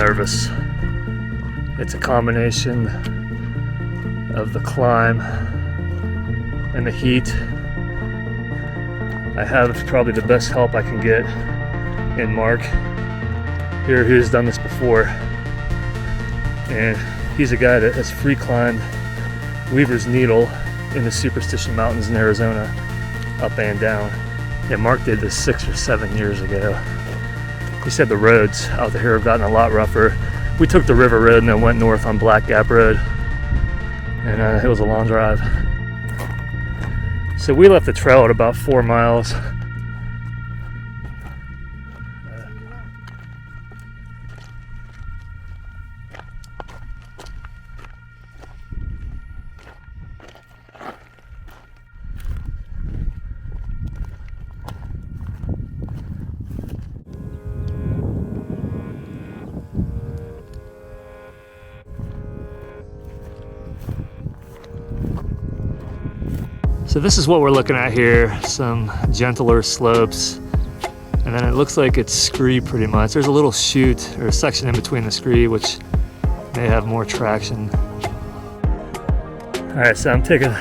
nervous. It's a combination of the climb and the heat. I have probably the best help I can get in Mark here, who's done this before. And he's a guy that has free climbed Weaver's Needle in the Superstition Mountains in Arizona, up and down. Yeah, Mark did this 6 or 7 years ago. He said the roads out here have gotten a lot rougher. We took the river road and then went north on Black Gap Road, and it was a long drive. So we left the trail at about 4 miles. So this is what we're looking at here, some gentler slopes, and then it looks like it's scree pretty much. There's a little chute or a section in between the scree which may have more traction. All right, so I'm taking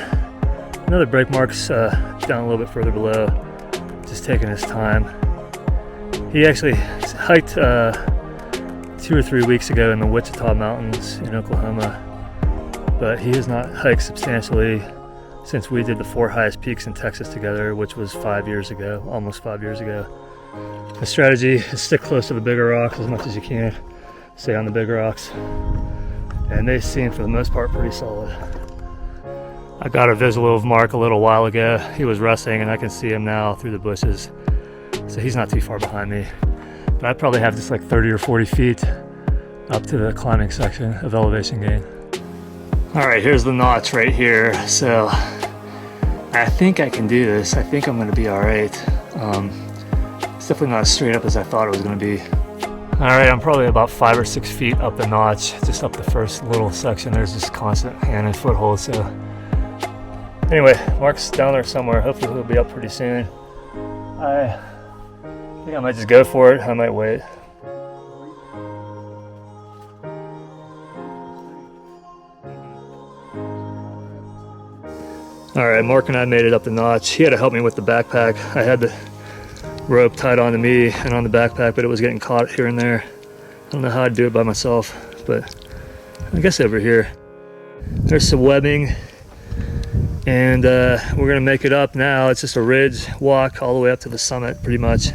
another break. Mark's down a little bit further below, just taking his time. He actually hiked 2 or 3 weeks ago in the Wichita Mountains in Oklahoma, but he has not hiked substantially since we did the 4 highest peaks in Texas together, which was 5 years ago, almost 5 years ago. The strategy is stick close to the bigger rocks as much as you can. Stay on the big rocks. And they seem, for the most part, pretty solid. I got a visual of Mark a little while ago. He was resting, and I can see him now through the bushes. So he's not too far behind me. But I probably have just like 30 or 40 feet up to the climbing section of elevation gain. All right, here's the notch right here. So I think I can do this. I think I'm gonna be all right. It's definitely not as straight up as I thought it was gonna be. All right, I'm probably about 5 or 6 feet up the notch, just up the first little section. There's just constant hand and foothold. So anyway, Mark's down there somewhere. Hopefully he'll be up pretty soon. I think I might just go for it. I might wait. All right, Mark and I made it up the notch. He had to help me with the backpack. I had the rope tied onto me and on the backpack, but it was getting caught here and there. I don't know how I'd do it by myself, but I guess over here. There's some webbing, and we're gonna make it up now. It's just a ridge walk all the way up to the summit, pretty much.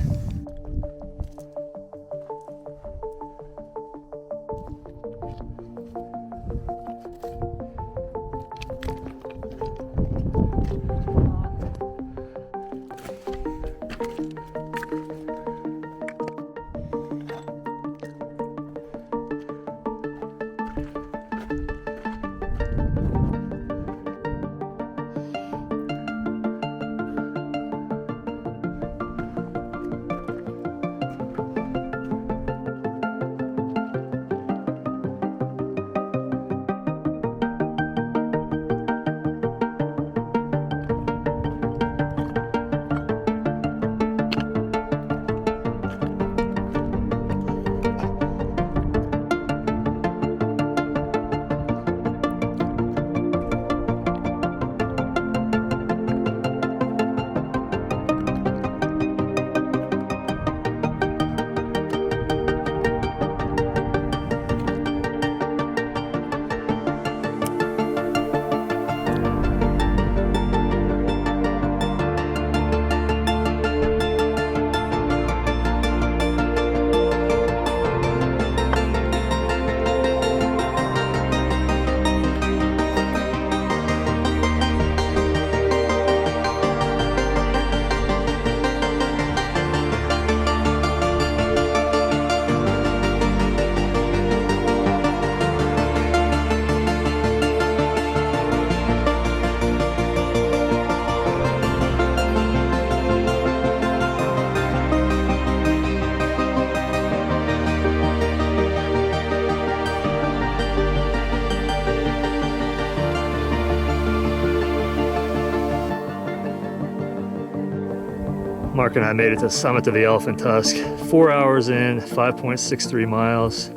Mark and I made it to the summit of the Elephant Tusk. 4 hours in, 5.63 miles.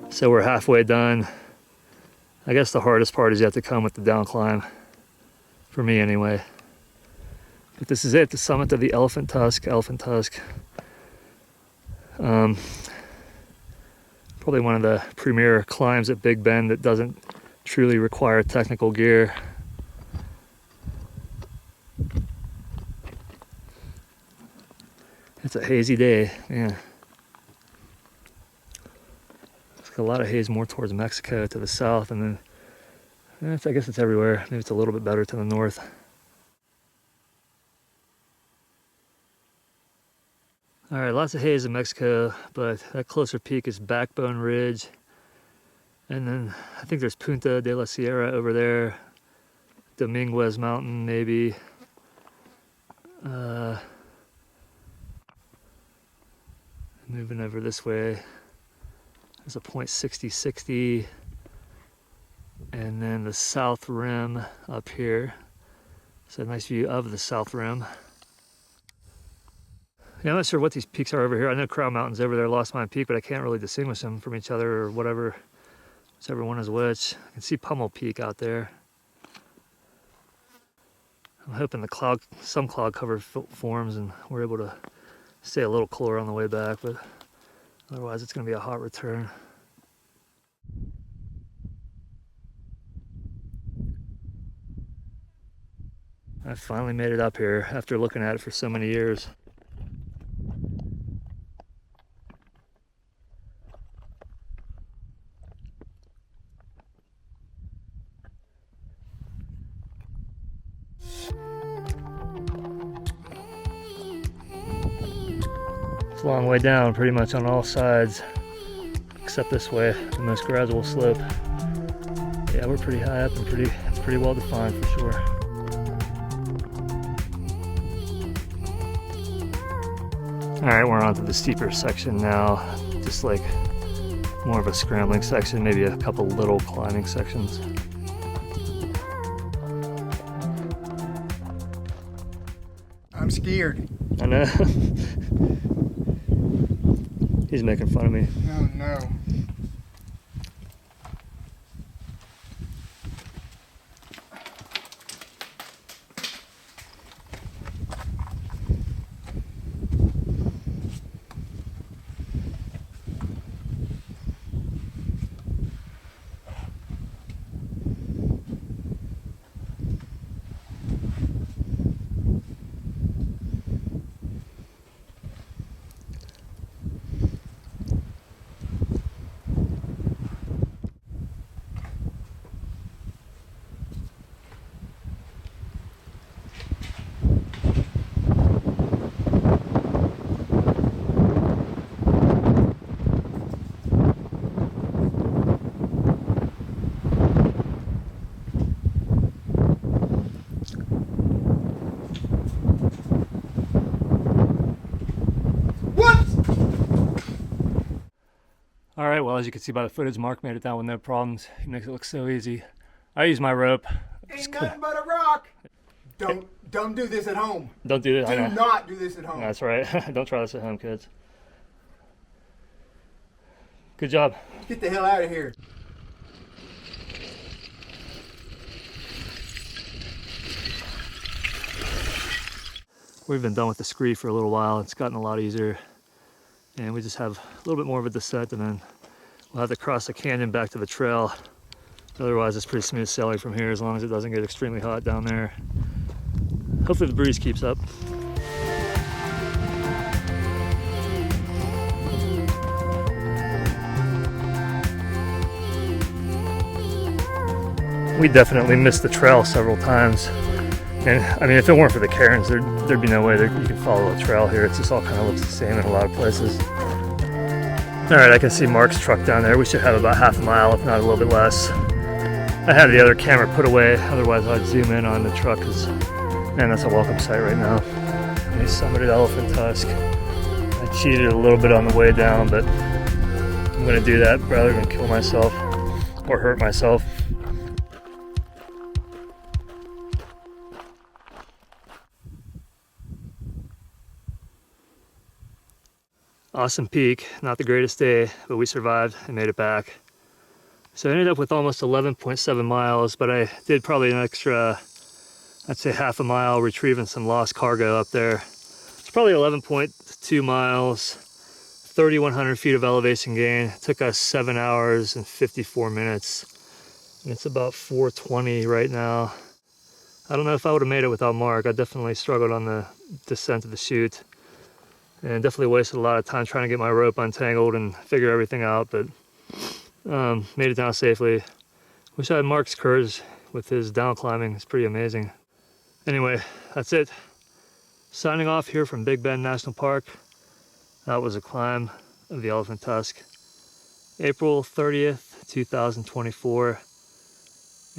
So we're halfway done. I guess the hardest part is yet to come with the down climb, for me anyway. But this is it, the summit of the Elephant Tusk. Probably one of the premier climbs at Big Bend that doesn't truly require technical gear. It's a hazy day, yeah. It's got a lot of haze more towards Mexico to the south, and then I guess it's everywhere. Maybe it's a little bit better to the north. All right, lots of haze in Mexico, but that closer peak is Backbone Ridge. And then I think there's Punta de la Sierra over there, Dominguez Mountain maybe. Moving over this way, there's a point 6060, and then the South Rim up here. So a nice view of the South Rim. Yeah, I'm not sure what these peaks are over here. I know Crown Mountain's over there, Lost Mine Peak, but I can't really distinguish them from each other or whatever, whichever one is which. I can see Pummel Peak out there. I'm hoping some cloud cover forms and we're able to stay a little cooler on the way back, but otherwise it's going to be a hot return. I finally made it up here after looking at it for so many years. It's a long way down pretty much on all sides, except this way, the most gradual slope. Yeah, we're pretty high up and it's pretty well defined for sure. All right, we're on to the steeper section now, just like more of a scrambling section, maybe a couple little climbing sections. I'm scared. I know. He's making fun of me. Oh no. All right, well, as you can see by the footage, Mark made it down with no problems. He makes it look so easy. I use my rope. Ain't nothing but a rock. Don't do this at home. Don't do this. Do not do this at home. That's right. Don't try this at home, kids. Good job. Get the hell out of here. We've been done with the scree for a little while. It's gotten a lot easier. And we just have a little bit more of a descent, and then we'll have to cross the canyon back to the trail. Otherwise, it's pretty smooth sailing from here as long as it doesn't get extremely hot down there. Hopefully the breeze keeps up. We definitely missed the trail several times. And I mean, if it weren't for the cairns, there'd be no way that you could follow a trail here. It's just all kind of looks the same in a lot of places. All right, I can see Mark's truck down there. We should have about half a mile, if not a little bit less. I had the other camera put away, otherwise I'd zoom in on the truck, because, man, that's a welcome sight right now. I summited Elephant Tusk. I cheated a little bit on the way down, but I'm gonna do that rather than kill myself or hurt myself. Awesome peak, not the greatest day, but we survived and made it back. So I ended up with almost 11.7 miles, but I did probably an extra, I'd say half a mile retrieving some lost cargo up there. It's probably 11.2 miles, 3,100 feet of elevation gain. It took us 7 hours and 54 minutes. And it's about 4:20 right now. I don't know if I would have made it without Mark. I definitely struggled on the descent of the chute. And definitely wasted a lot of time trying to get my rope untangled and figure everything out, but made it down safely. Wish I had Mark's courage with his down climbing. It's pretty amazing. Anyway, that's it. Signing off here from Big Bend National Park. That was a climb of the Elephant Tusk. April 30th, 2024.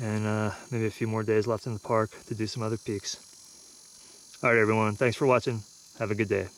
And maybe a few more days left in the park to do some other peaks. All right, everyone. Thanks for watching. Have a good day.